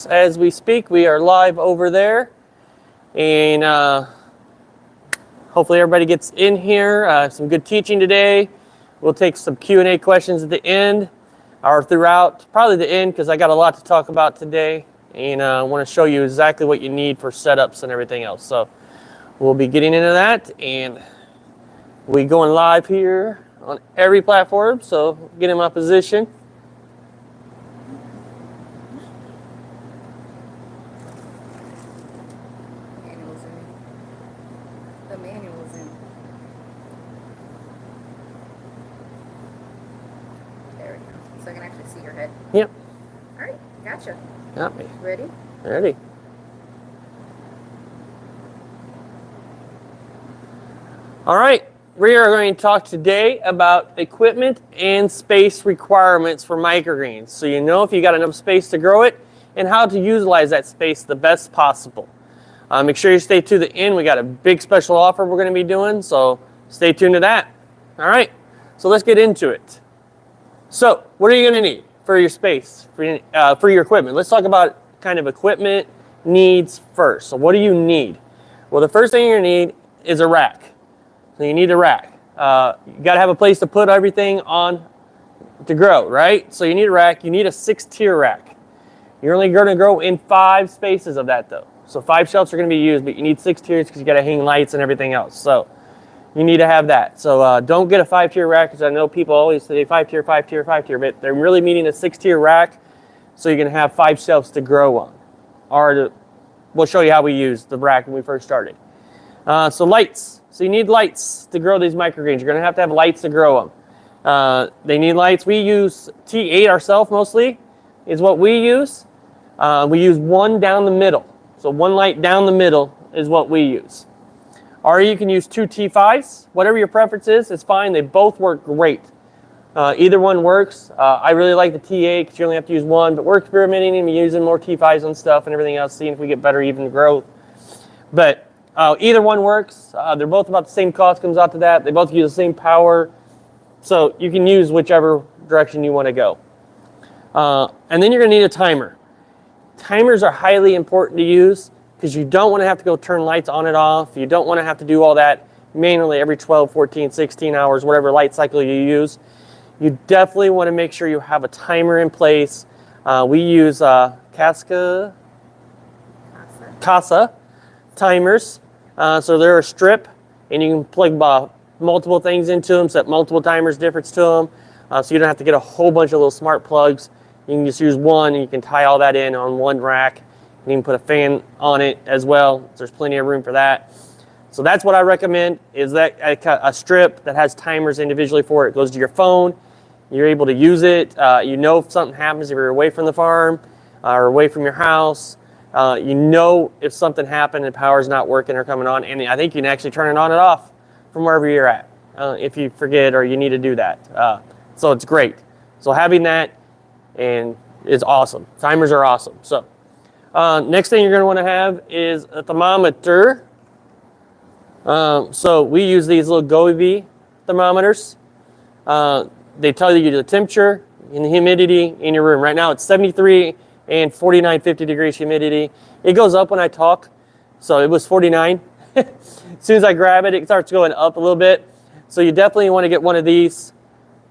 As we speak, we are live over there, and hopefully everybody gets in here. Some good teaching today. We'll take some Q&A questions at the end or throughout, probably the end, because I got a lot to talk about today, and I want to show you exactly what you need for setups and everything else. So we'll be getting into that, and we going live here on every platform. So get in my position. Yep. All right, gotcha. Got me. Ready? Ready. All right, we are going to talk today about equipment and space requirements for microgreens. So you know if you got enough space to grow it and how to utilize that space the best possible. Make sure you stay to the end. We got a big special offer we're going to be doing, so stay tuned to that. All right, so let's get into it. So what are you going to need for your space, for your equipment? Let's talk about kind of equipment needs first. So what do you need? Well, the first thing you're going to need is a rack. So you need a rack. You got to have a place to put everything on to grow, right? So you need a rack. You need a 6-tier rack. You're only going to grow in 5 spaces of that though. So 5 shelves are going to be used, but you need 6 tiers because you got to hang lights and everything else. So you need to have that. So don't get a 5-tier rack, because I know people always say 5-tier, 5-tier, 5-tier, but they're really meaning a 6-tier rack, so you can have 5 shelves to grow on. We'll show you how we used the rack when we first started. So lights. So you need lights to grow these microgreens. You're going to have lights to grow them. They need lights. We use T8 ourselves mostly, is what we use. We use one down the middle. So one light down the middle is what we use. Or you can use 2 T5s. Whatever your preference is, it's fine. They both work great. Either one works. I really like the T8 because you only have to use one, but we're experimenting and using more T5s and stuff and everything else, seeing if we get better even growth. But either one works. They're both about the same cost comes out to that. They both use the same power. So you can use whichever direction you want to go. And then you're going to need a timer. Timers are highly important to use, because you don't want to have to go turn lights on and off. You don't want to have to do all that manually every 12, 14, 16 hours, whatever light cycle you use. You definitely want to make sure you have a timer in place. We use Casa timers. So they're a strip, and you can plug multiple things into them, set multiple timers difference to them. So you don't have to get a whole bunch of little smart plugs. You can just use one, and you can tie all that in on one rack. You can put a fan on it as well. There's plenty of room for that. So that's what I recommend, is that a strip that has timers individually for it. It goes to your phone. You're able to use it. You know if something happens if you're away from the farm or away from your house. You know if something happened and power's not working or coming on. And I think you can actually turn it on and off from wherever you're at if you forget or you need to do that. So it's great. So having that is awesome. Timers are awesome. So next thing you're going to want to have is a thermometer. So we use these little GoV thermometers. They tell you the temperature and the humidity in your room. Right now it's 73 and 49, 50 degrees humidity. It goes up when I talk. So it was 49. As soon as I grab it, it starts going up a little bit. So you definitely want to get one of these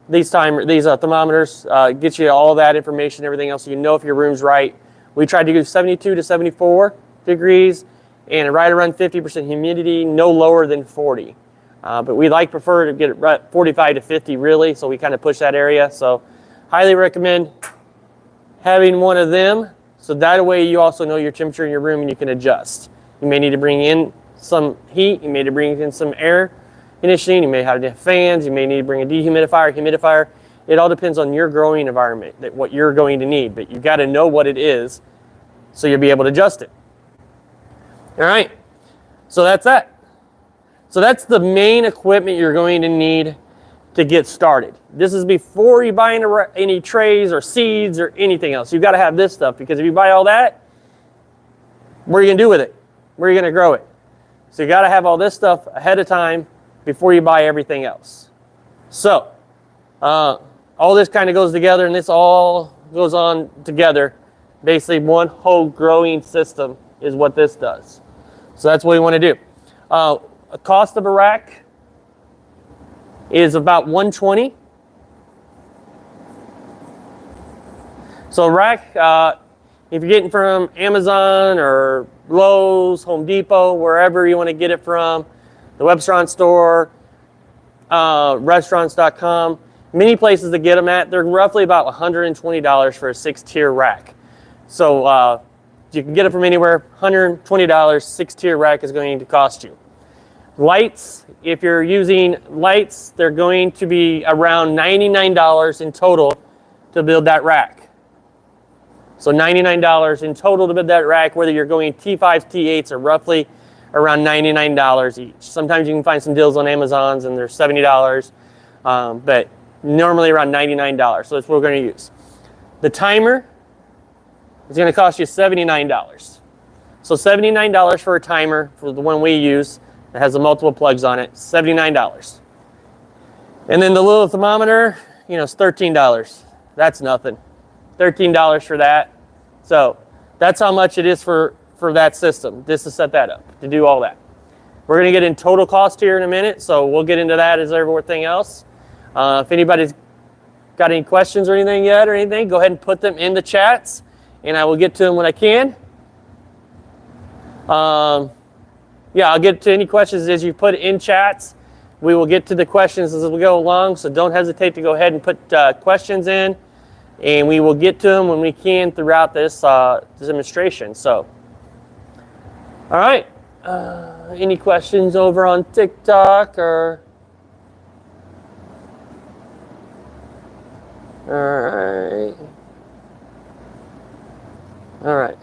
thermometers. Gets you all that information, everything else, so you know if your room's right. We tried to do 72 to 74 degrees and right around 50% humidity, no lower than 40. But we prefer to get it right 45 to 50 really, so we kind of push that area. So highly recommend having one of them, so that way you also know your temperature in your room and you can adjust. You may need to bring in some heat, you may need to bring in some air conditioning, you may have to have fans, you may need to bring a dehumidifier, humidifier. It all depends on your growing environment, what you're going to need, but you've got to know what it is so you'll be able to adjust it. All right, so that's that. So that's the main equipment you're going to need to get started. This is before you buy any trays or seeds or anything else. You've got to have this stuff, because if you buy all that, what are you going to do with it? Where are you going to grow it? So you got to have all this stuff ahead of time before you buy everything else. So all this kind of goes together, and this all goes on together Basically, one whole growing system is what this does. So that's what we want to do. A cost of a rack is about $120. So a rack, if you're getting from Amazon or Lowe's, Home Depot, wherever you want to get it from, the restaurant store, restaurants.com, many places to get them at, they're roughly about $120 for a 6-tier rack. So you can get it from anywhere, $120, 6-tier rack is going to cost you. Lights, if you're using lights, they're going to be around $99 in total to build that rack. So $99 in total to build that rack, whether you're going T5s, T8s, are roughly around $99 each. Sometimes you can find some deals on Amazon's and they're $70, but normally around $99. So that's what we're going to use. The timer is going to cost you $79. So $79 for a timer for the one we use that has the multiple plugs on it, $79. And then the little thermometer, it's $13. That's nothing. $13 for that. So that's how much it is for that system, just to set that up, to do all that. We're going to get in total cost here in a minute, so we'll get into that as everything else. If anybody's got any questions or anything yet or anything, go ahead and put them in the chats, and I will get to them when I can. Yeah, I'll get to any questions as you put in chats. We will get to the questions as we go along, so don't hesitate to go ahead and put questions in. And we will get to them when we can throughout this demonstration. So, all right. Any questions over on TikTok or? All right. All right.